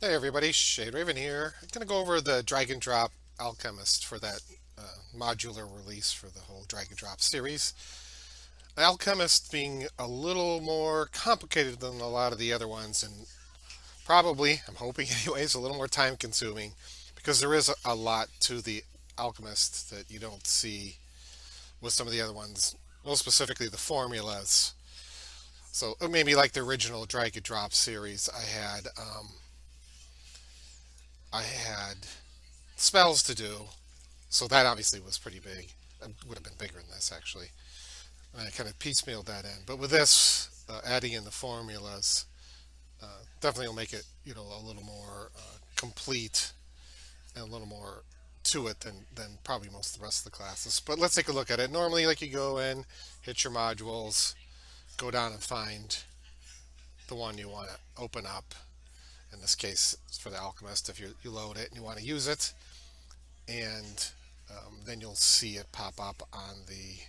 Hey everybody, Shade Raven here. I'm going to go over the Drag and Drop Alchemist for that modular release for the whole Drag and Drop series. Alchemist being a little more complicated than a lot of the other ones, and probably, I'm hoping anyways, a little more time consuming because there is a lot to the Alchemist that you don't see with some of the other ones, most specifically the formulas. So maybe like the original Drag and Drop series, I had spells to do. So that obviously was pretty big. It would have been bigger than this actually. And I kind of piecemealed that in. But with this, adding in the formulas definitely will make it a little more complete and a little more to it than probably most of the rest of the classes. But let's take a look at it. Normally, like you go in, hit your modules, go down and find the one you want to open up. In this case, it's for the alchemist. If you load it and you want to use it, and then you'll see it pop up on the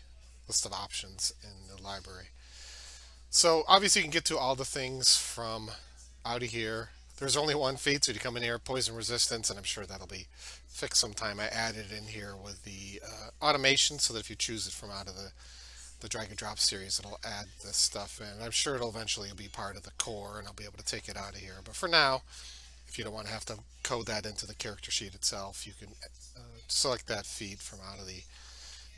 list of options in the library. So obviously you can get to all the things from out of here. There's only one feat, so you come in here, poison resistance, and I'm sure that'll be fixed sometime. I added in here with the automation so that if you choose it from out of the drag and drop series, it'll add this stuff in. I'm sure it'll eventually be part of the core and I'll be able to take it out of here. But for now, if you don't want to have to code that into the character sheet itself, you can select that feat from out of the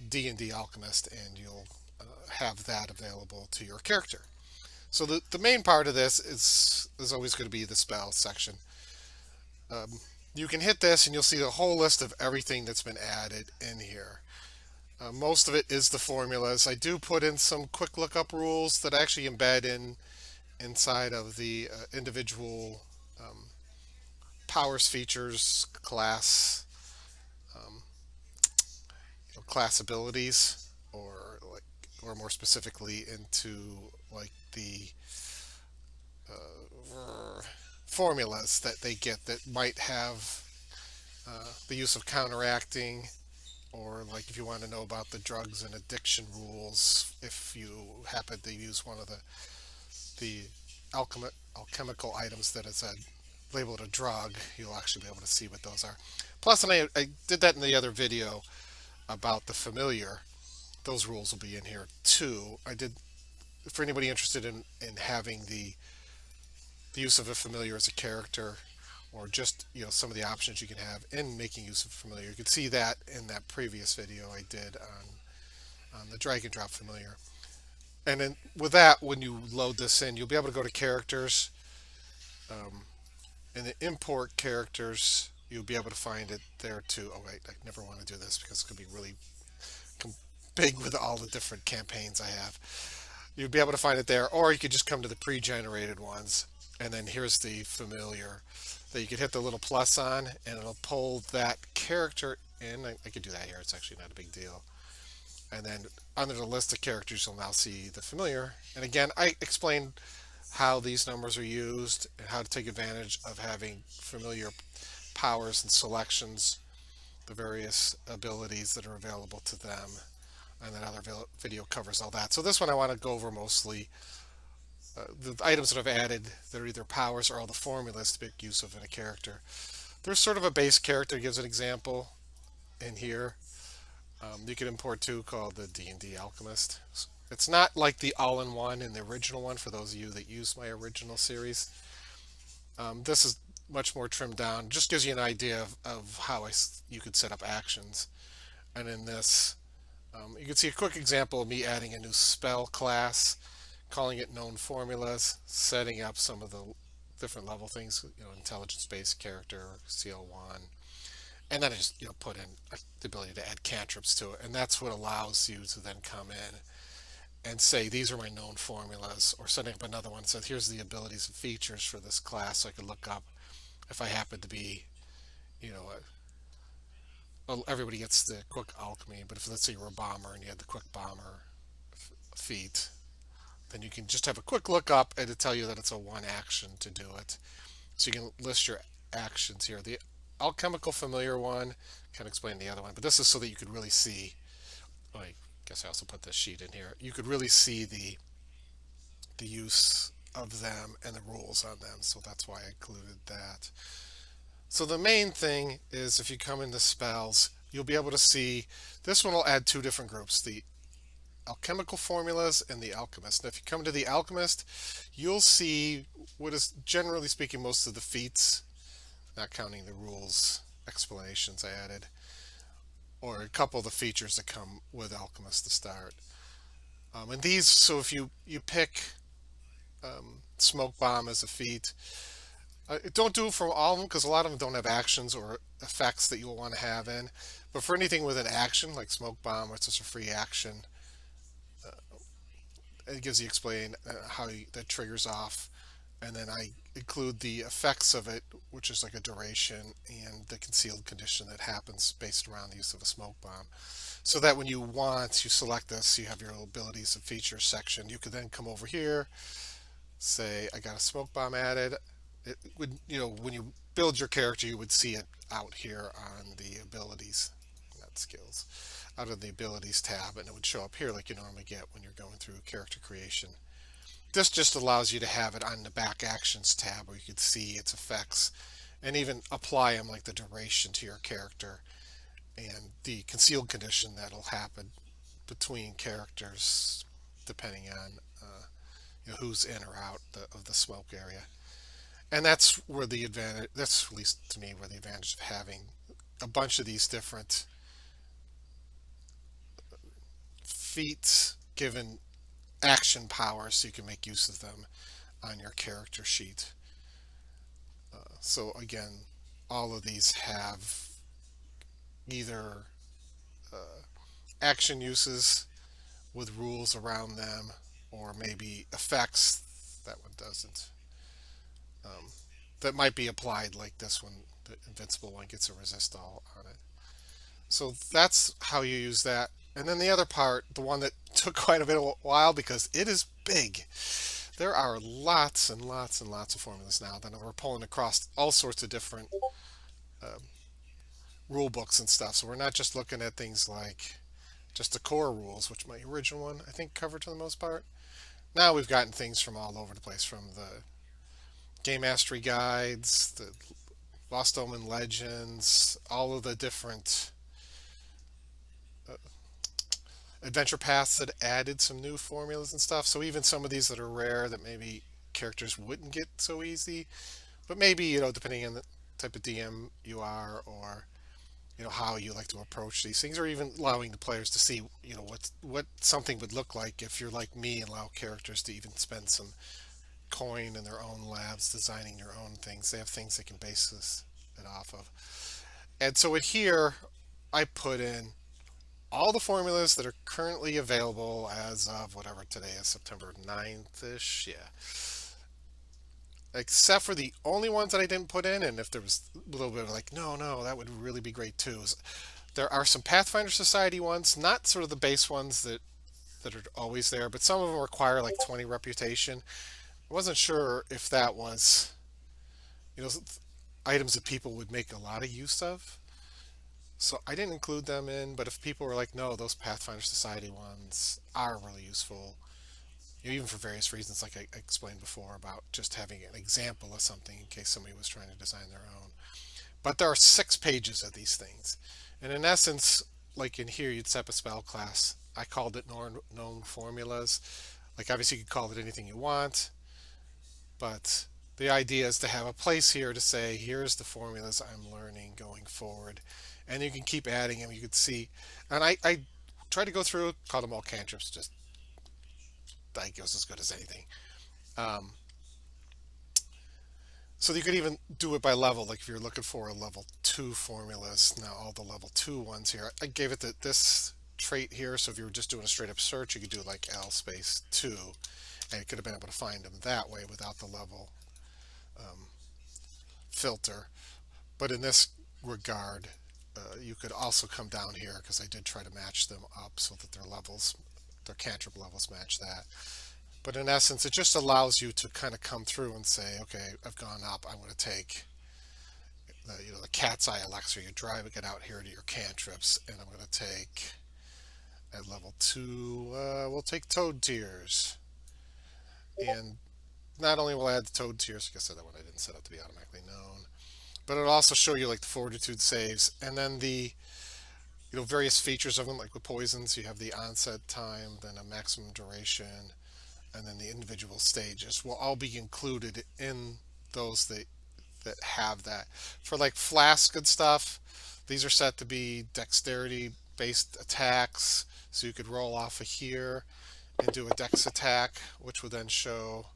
D&D Alchemist and you'll have that available to your character. So the main part of this is always going to be the spell section. You can hit this and you'll see the whole list of everything that's been added in here. Most of it is the formulas. I do put in some quick lookup rules that I actually embed inside of the individual powers, features, class abilities, or more specifically into like the formulas that they get that might have the use of counteracting, or like if you want to know about the drugs and addiction rules, if you happen to use one of the alchemical items that is labeled a drug, you'll actually be able to see what those are. Plus, and I did that in the other video about the familiar. Those rules will be in here too. I did for anybody interested in having the use of a familiar as a character, or just some of the options you can have in making use of familiar. You can see that in that previous video I did on the drag and drop familiar. And then with that, when you load this in, you'll be able to go to characters. In the import characters, you'll be able to find it there too. Oh wait, I never want to do this because it's going to be really big with all the different campaigns I have. You'd be able to find it there, or you could just come to the pre-generated ones, and then here's the familiar that you could hit the little plus on, and it'll pull that character in. I could do that here. It's actually not a big deal. And then under the list of characters, you'll now see the familiar. And again, I explained how these numbers are used and how to take advantage of having familiar powers and selections, the various abilities that are available to them. And then other video covers all that. So this one I want to go over mostly the items that I've added that are either powers or all the formulas to make use of in a character. There's sort of a base character, gives an example in here. You can import too, called the D&D Alchemist. It's not like the all-in-one in the original one for those of you that use my original series. This is much more trimmed down. Just gives you an idea of how you could set up actions. And in this, you can see a quick example of me adding a new spell class, calling it known formulas, setting up some of the different level things, intelligence-based character, CL1, and then I just put in the ability to add cantrips to it, and that's what allows you to then come in and say these are my known formulas, or setting up another one. So here's the abilities and features for this class, so I could look up if I happen to be, you know, well, everybody gets the quick alchemy, but if let's say you're a bomber and you had the quick bomber feat, then you can just have a quick look up and it tell you that it's a one action to do it. So you can list your actions here. The alchemical familiar one, kind of explain the other one, but this is so that you could really see. I guess I also put this sheet in here. You could really see the use of them and the rules on them. So that's why I included that. So the main thing is if you come into spells, you'll be able to see this one will add two different groups, the alchemical formulas and the alchemist. Now, if you come to the alchemist, you'll see what is generally speaking most of the feats, not counting the rules explanations I added, or a couple of the features that come with alchemist to start. And these, so if you pick smoke bomb as a feat, don't do it for all of them because a lot of them don't have actions or effects that you'll want to have in. But for anything with an action, like smoke bomb, it's just a free action. It gives you explain how that triggers off, and then I include the effects of it, which is like a duration and the concealed condition that happens based around the use of a smoke bomb. So that when you want to select this, you have your abilities and features section. You could then come over here, say I got a smoke bomb added. It would, when you build your character, you would see it out here on the abilities, not skills, out of the abilities tab, and it would show up here like you normally get when you're going through character creation. This just allows you to have it on the back actions tab where you can see its effects and even apply them like the duration to your character and the concealed condition that'll happen between characters depending on who's in or out of the smoke area. And that's where the advantage, that's at least to me where the advantage of having a bunch of these different feats given action powers so you can make use of them on your character sheet. So again, all of these have either action uses with rules around them or maybe effects. That one doesn't. Um, that might be applied like this one. The invincible one gets a resist all on it. So that's how you use that. And then the other part, the one that took quite a bit of a while because it is big. There are lots and lots and lots of formulas now that we're pulling across all sorts of different um, rule books and stuff. So we're not just looking at things like just the core rules, which my original one I think covered for the most part. Now we've gotten things from all over the place, from the game mastery guides, the Lost Omen Legends, all of the different uh, adventure paths that added some new formulas and stuff. So even some of these that are rare that maybe characters wouldn't get so easy, but maybe, depending on the type of DM you are or how you like to approach these things, or even allowing the players to see what something would look like if you're like me and allow characters to even spend some coin in their own labs designing their own things. They have things they can base it off of. And so in here I put in all the formulas that are currently available as of whatever today is, September 9th ish. Yeah, except for the only ones that I didn't put in, and if there was a little bit of like, no, that would really be great too. There are some Pathfinder Society ones, not sort of the base ones that are always there, but some of them require like 20 reputation. I wasn't sure if that was, you know, items that people would make a lot of use of. So I didn't include them in, but if people were like, no, those Pathfinder Society ones are really useful, even for various reasons, like I explained before about just having an example of something in case somebody was trying to design their own. But there are 6 pages of these things. And in essence, like in here, you'd set up a spell class. I called it known formulas. Like obviously you could call it anything you want, but the idea is to have a place here to say, here's the formulas I'm learning going forward. And you can keep adding them. You could see, and I tried to go through, called them all cantrips, just I guess as good as anything. Um, so you could even do it by level, like if you're looking for a level 2 formulas, now all the level 2 ones here. I gave it this trait here, so if you were just doing a straight up search, you could do like L space 2, and you could have been able to find them that way without the level um, filter. But in this regard, you could also come down here because I did try to match them up so that their cantrip levels match that. But in essence, it just allows you to kind of come through and say, okay, I've gone up. I'm going to take the cat's eye elixir. You drive it out here to your cantrips, and I'm going to take at level 2. We'll take toad tears, and not only will add the toad tiers, like I said, that one I didn't set up to be automatically known, but it'll also show you like the fortitude saves, and then the various features of them, like with poisons, you have the onset time, then a maximum duration, and then the individual stages will all be included in those that have that. For like flask and stuff, these are set to be dexterity based attacks, so you could roll off of here and do a dex attack, which would then show,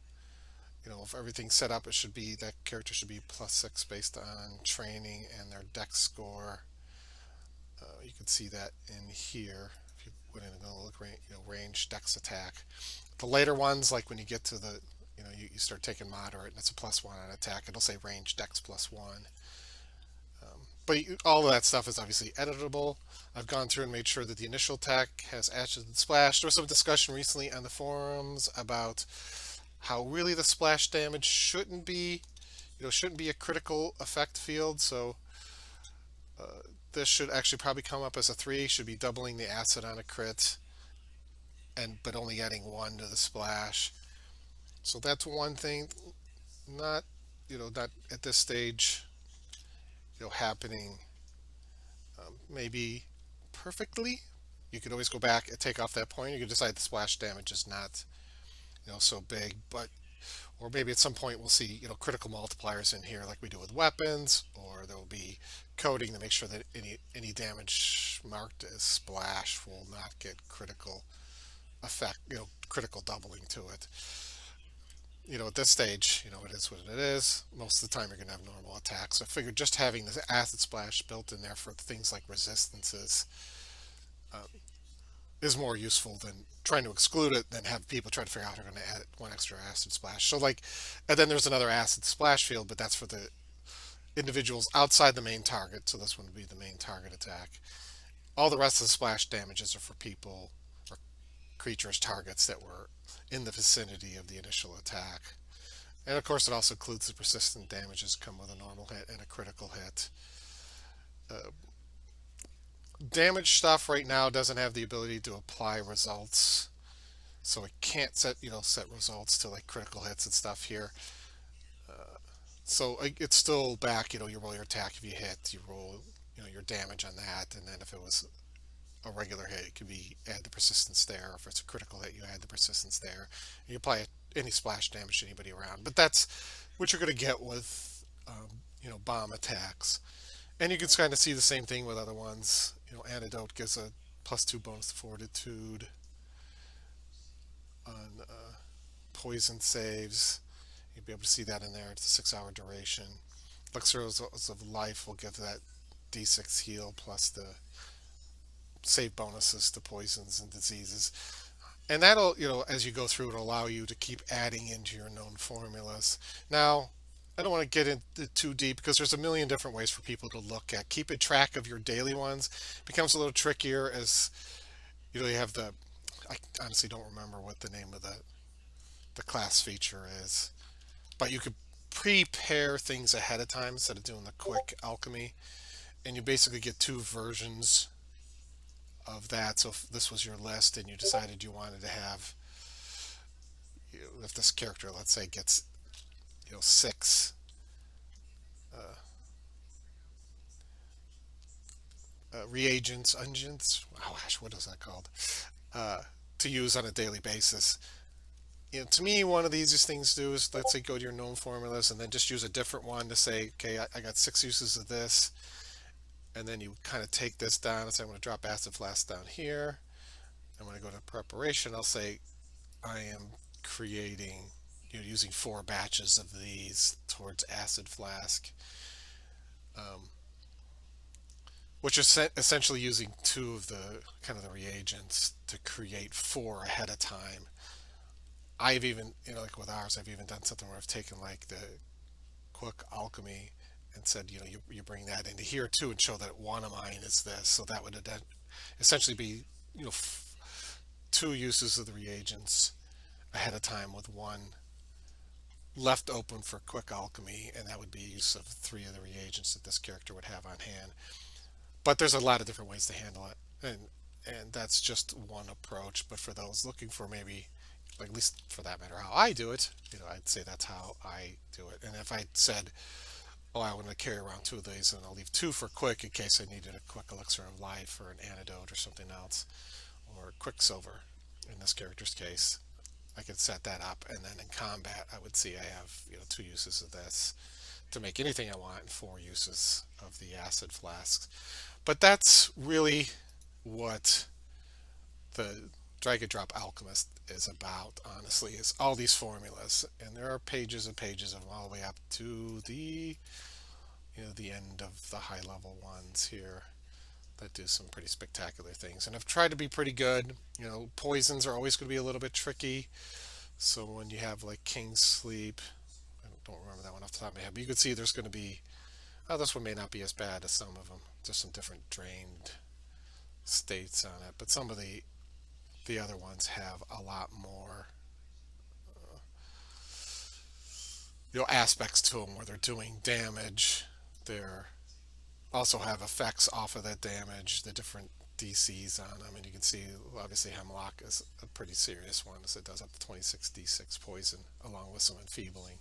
if everything's set up, it should be that character should be +6 based on training and their dex score. You can see that in here if you went in and go look, range dex attack. The later ones, like when you get to the, you start taking moderate and it's a +1 on attack, it'll say range dex +1. But all of that stuff is obviously editable. I've gone through and made sure that the initial attack has acid splash. There was some discussion recently on the forums about how really the splash damage shouldn't be a critical effect field. So this should actually probably come up as a 3. Should be doubling the acid on a crit, but only adding 1 to the splash. So that's one thing. Not not at this stage happening maybe perfectly. You could always go back and take off that point. You could decide the splash damage is not so big, but or maybe at some point we'll see critical multipliers in here like we do with weapons, or there will be coding to make sure that any damage marked as splash will not get critical effect, critical doubling to it. At this stage, it is what it is. Most of the time, you're going to have normal attacks. So I figured just having the acid splash built in there for things like resistances is more useful than trying to exclude it, than have people try to figure out how they're going to add one extra acid splash. So like, and then there's another acid splash field, but that's for the individuals outside the main target. So this one would be the main target attack. All the rest of the splash damages are for people or creatures targets that were in the vicinity of the initial attack. And of course, it also includes the persistent damages come with a normal hit and a critical hit. Uh, Damage stuff right now doesn't have the ability to apply results, so it can't set results to like critical hits and stuff here. So it's still back. You roll your attack if you hit, you roll your damage on that, and then if it was a regular hit, it could be add the persistence there. If it's a critical hit, you add the persistence there. And you apply any splash damage to anybody around. But that's what you're going to get with bomb attacks. And you can kind of see the same thing with other ones. Antidote gives a +2 bonus to fortitude on poison saves. You'll be able to see that in there. It's a 6-hour duration. Elixirs of Life will give that D6 heal plus the save bonuses to poisons and diseases. And that'll, as you go through, it'll allow you to keep adding into your known formulas. Now, I don't want to get into too deep because there's a million different ways for people to look at. Keeping track of your daily ones becomes a little trickier as, you have I honestly don't remember what the name of the class feature is, but you could prepare things ahead of time instead of doing the quick alchemy. And you basically get 2 versions of that. So if this was your list and you decided you wanted to have, if this character, let's say, gets 6 reagents, unguents, oh gosh, what is that called? Uh, to use on a daily basis. To me, one of the easiest things to do is, let's say, go to your known formulas and then just use a different one to say, okay, I got 6 uses of this, and then you kind of take this down and say, I'm going to drop acid flask down here. And when I go to preparation, I'll say I am creating, using 4 batches of these towards acid flask, um, which is essentially using 2 of the kind of the reagents to create 4 ahead of time. I've even, like with ours, I've even done something where I've taken like the quick alchemy and said, you bring that into here too and show that one of mine is this. So that would essentially be, 2 uses of the reagents ahead of time with 1 left open for quick alchemy, and that would be use of 3 of the reagents that this character would have on hand. But there's a lot of different ways to handle it, and that's just one approach. But for those looking for maybe like at least for that matter, how I do it. I'd say that's how I do it. And if I said, oh, I want to carry around two of these, and I'll leave two for quick in case I needed a quick elixir of life or an antidote or something else, or quicksilver in this character's case. I could set that up, and then in combat, I would see I have two uses of this to make anything I want, and four uses of the acid flasks. But that's really what the drag and drop alchemist is about, honestly, is all these formulas, and there are pages and pages of them all the way up to the end of the high level ones here that do some pretty spectacular things. And I've tried to be pretty good. Poisons are always going to be a little bit tricky. So when you have like King's Sleep, I don't remember that one off the top of my head, but you can see there's going to be, oh, this one may not be as bad as some of them. There's some different drained states on it, but some of the other ones have a lot more aspects to them where they're doing damage. They're also have effects off of that damage, the different DCs on them, and you can see obviously Hemlock is a pretty serious one, as it does up to 26 D6 poison along with some enfeebling.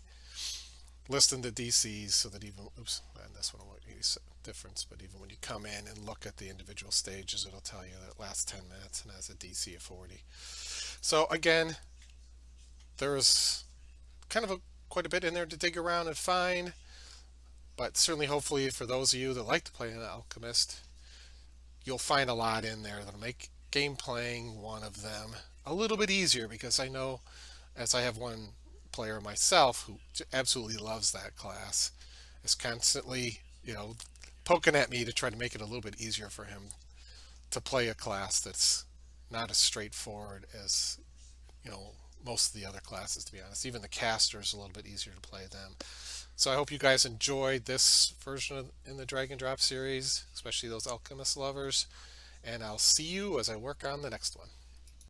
Listing the DCs so that even, oops, and this one won't use difference, but even when you come in and look at the individual stages, it'll tell you that it lasts 10 minutes and has a DC of 40. So again, there's kind of quite a bit in there to dig around and find, but certainly hopefully for those of you that like to play an Alchemist, you'll find a lot in there that'll make game playing one of them a little bit easier, because I know, as I have one player myself who absolutely loves that class, is constantly, poking at me to try to make it a little bit easier for him to play a class that's not as straightforward as, most of the other classes, to be honest. Even the caster is a little bit easier to play them. So I hope you guys enjoyed this version in the Drag and Drop series, especially those Alchemist lovers. And I'll see you as I work on the next one.